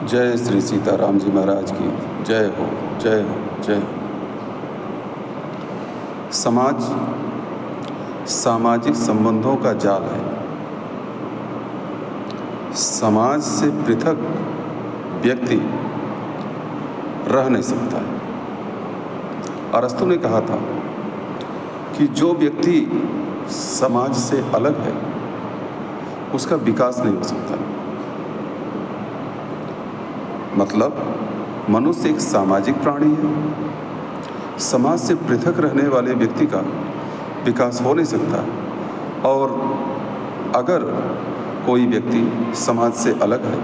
जय श्री सीताराम जी महाराज की जय हो, जय हो, जय हो। समाज सामाजिक संबंधों का जाल है। समाज से पृथक व्यक्ति रह नहीं सकता है। अरस्तु ने कहा था कि जो व्यक्ति समाज से अलग है उसका विकास नहीं हो सकता। मतलब मनुष्य एक सामाजिक प्राणी है। समाज से पृथक रहने वाले व्यक्ति का विकास हो नहीं सकता। और अगर कोई व्यक्ति समाज से अलग है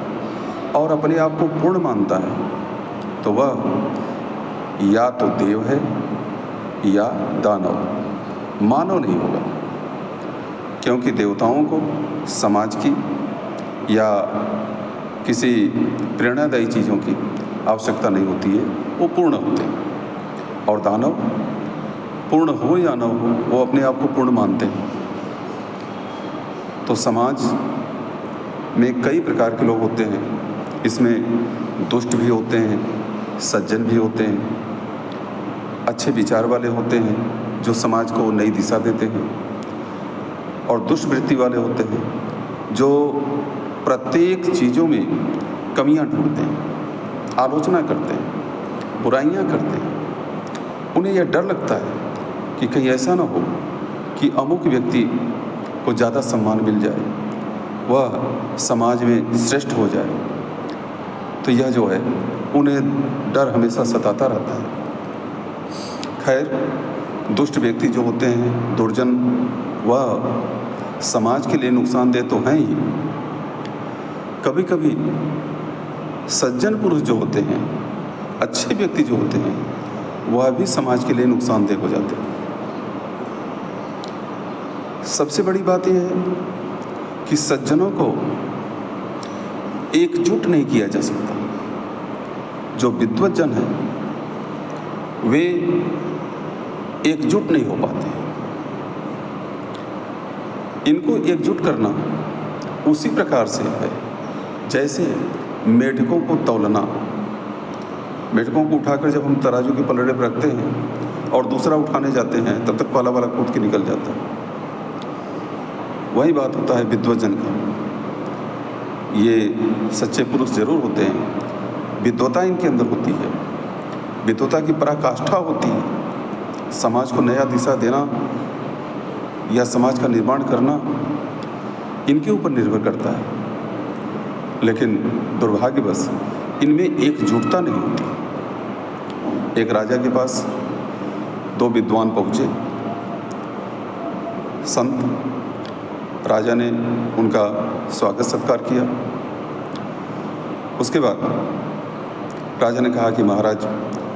और अपने आप को पूर्ण मानता है तो वह या तो देव है या दानव, मानव नहीं होगा। क्योंकि देवताओं को समाज की या किसी प्रेरणादायी चीज़ों की आवश्यकता नहीं होती है, वो पूर्ण होते हैं। और दानव पूर्ण हो या न हो वो अपने आप को पूर्ण मानते हैं। तो समाज में कई प्रकार के लोग होते हैं। इसमें दुष्ट भी होते हैं, सज्जन भी होते हैं, अच्छे विचार वाले होते हैं जो समाज को नई दिशा देते हैं, और दुष्ट वृत्ति वाले होते हैं जो प्रत्येक चीज़ों में कमियां ढूंढते हैं, आलोचना करते हैं, बुराइयां करते हैं। उन्हें यह डर लगता है कि कहीं ऐसा ना हो कि अमुक व्यक्ति को ज़्यादा सम्मान मिल जाए, वह समाज में श्रेष्ठ हो जाए। तो यह जो है उन्हें डर हमेशा सताता रहता है। खैर, दुष्ट व्यक्ति जो होते हैं, दुर्जन, वह समाज के लिए नुकसानदेह तो हैं ही। कभी कभी सज्जन पुरुष जो होते हैं, अच्छे व्यक्ति जो होते हैं, वह भी समाज के लिए नुकसानदेह हो जाते हैं। सबसे बड़ी बात यह है कि सज्जनों को एकजुट नहीं किया जा सकता। जो विद्वत जन है वे एकजुट नहीं हो पाते। इनको एकजुट करना उसी प्रकार से है जैसे मेढकों को तौलना। मेढकों को उठाकर जब हम तराजू के पलड़े पर रखते हैं और दूसरा उठाने जाते हैं, तब तक पहला वाला कूद के निकल जाता है। वही बात होता है विद्वत जन का। ये सच्चे पुरुष जरूर होते हैं, विद्वता इनके अंदर होती है, विद्वता की पराकाष्ठा होती है। समाज को नया दिशा देना या समाज का निर्माण करना इनके ऊपर निर्भर करता है। लेकिन दुर्भाग्यवश इनमें एकजुटता नहीं होती। एक राजा के पास दो विद्वान पहुँचे, संत। राजा ने उनका स्वागत सत्कार किया। उसके बाद राजा ने कहा कि महाराज,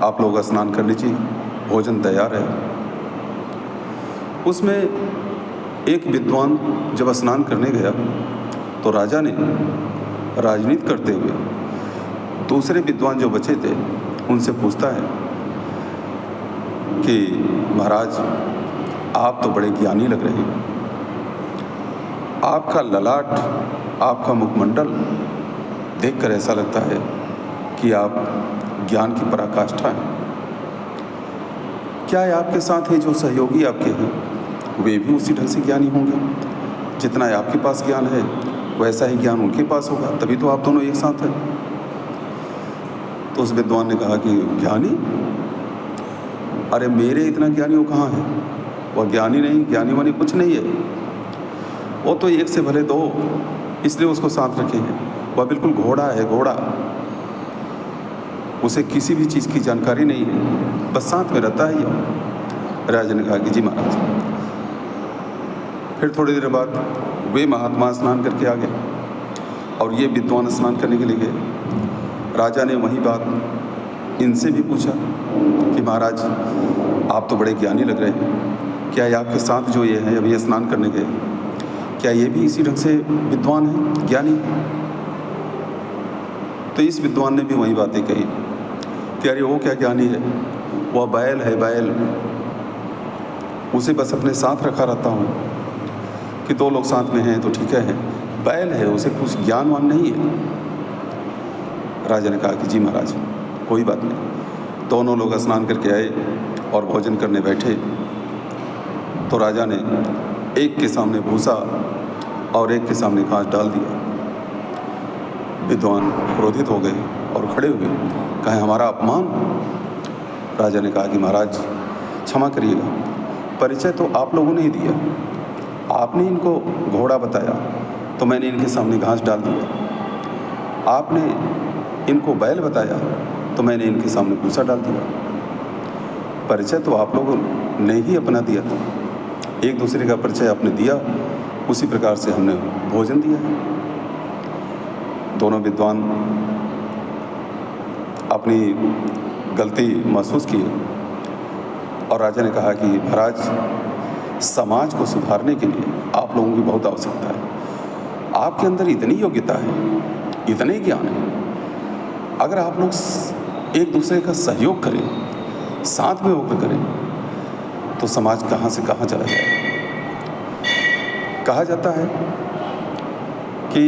आप लोग स्नान कर लीजिए, भोजन तैयार है। उसमें एक विद्वान जब स्नान करने गया तो राजा ने राजनीति करते हुए दूसरे विद्वान जो बचे थे उनसे पूछता है कि महाराज, आप तो बड़े ज्ञानी लग रहे हैं। आपका ललाट, आपका मुखमंडल देखकर ऐसा लगता है कि आप ज्ञान की पराकाष्ठा हैं। क्या आपके साथ है जो सहयोगी आपके हैं वे भी उसी ढंग से ज्ञानी होंगे? जितना आपके पास ज्ञान है वैसा ही ज्ञान उनके पास होगा, तभी तो आप दोनों एक साथ हैं। तो उस विद्वान ने कहा कि ज्ञानी? अरे मेरे इतना ज्ञानी वो कहाँ है? वह ज्ञानी नहीं, ज्ञानी वानी कुछ नहीं है। वो तो एक से भले दो, इसलिए उसको साथ रखे हैं। वह बिल्कुल घोड़ा है, घोड़ा। उसे किसी भी चीज़ की जानकारी नहीं है, बस साथ में रहता है यह। राजा ने कहा कि जी महाराज। फिर थोड़ी देर बाद वे महात्मा स्नान करके आ गए और ये विद्वान स्नान करने के लिए गए। राजा ने वही बात इनसे भी पूछा कि महाराज, आप तो बड़े ज्ञानी लग रहे हैं, क्या आपके साथ जो ये हैं अभी स्नान करने गए, क्या ये भी इसी ढंग से विद्वान हैं, ज्ञानी? तो इस विद्वान ने भी वही बातें कही कि अरे वो क्या ज्ञानी है, वह बैल है, बैल। उसे बस अपने साथ रखा रहता हूँ कि दो लोग साथ में हैं तो ठीक है, बैल है, उसे कुछ ज्ञानवान नहीं है। राजा ने कहा कि जी महाराज, कोई बात नहीं। दोनों लोग स्नान करके आए और भोजन करने बैठे तो राजा ने एक के सामने भूसा और एक के सामने घास डाल दिया। विद्वान क्रोधित हो गए और खड़े हुए, कहे हमारा अपमान। राजा ने कहा कि महाराज क्षमा करिएगा, परिचय तो आप लोगों ने ही दिया, आपने इनको घोड़ा बताया तो मैंने इनके सामने घास डाल दिया, आपने इनको बैल बताया तो मैंने इनके सामने भूसा डाल दिया। परिचय तो आप लोगों ने ही अपना दिया था, एक दूसरे का परिचय आपने दिया, उसी प्रकार से हमने भोजन दिया है। दोनों विद्वान अपनी गलती महसूस किए और राजा ने कहा कि महाराज, समाज को सुधारने के लिए आप लोगों की बहुत आवश्यकता है। आपके अंदर इतनी योग्यता है, इतने ज्ञान है, अगर आप लोग एक दूसरे का सहयोग करें, साथ में होकर करें, तो समाज कहाँ से कहाँ चला जाएगा। कहा जाता है कि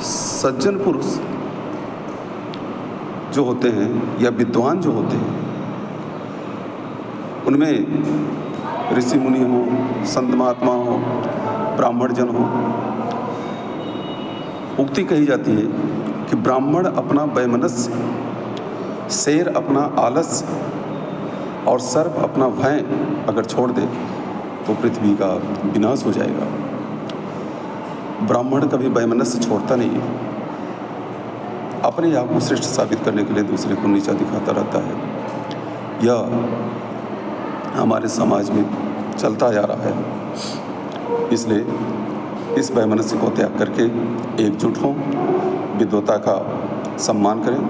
सज्जन पुरुष जो होते हैं या विद्वान जो होते हैं, उनमें ऋषि मुनि हो, संत महात्मा हो, ब्राह्मण जन हो, उक्ति कही जाती है कि ब्राह्मण अपना वैमनस्य, शेर अपना आलस्य और सर्प अपना भय अगर छोड़ दे तो पृथ्वी का विनाश हो जाएगा। ब्राह्मण कभी वैमनस्य छोड़ता नहीं है, अपने आप को श्रेष्ठ साबित करने के लिए दूसरे को नीचा दिखाता रहता है। यह हमारे समाज में चलता आ रहा है। इसलिए इस वैमनस्य को त्याग करके एकजुट हों, विद्वता का सम्मान करें।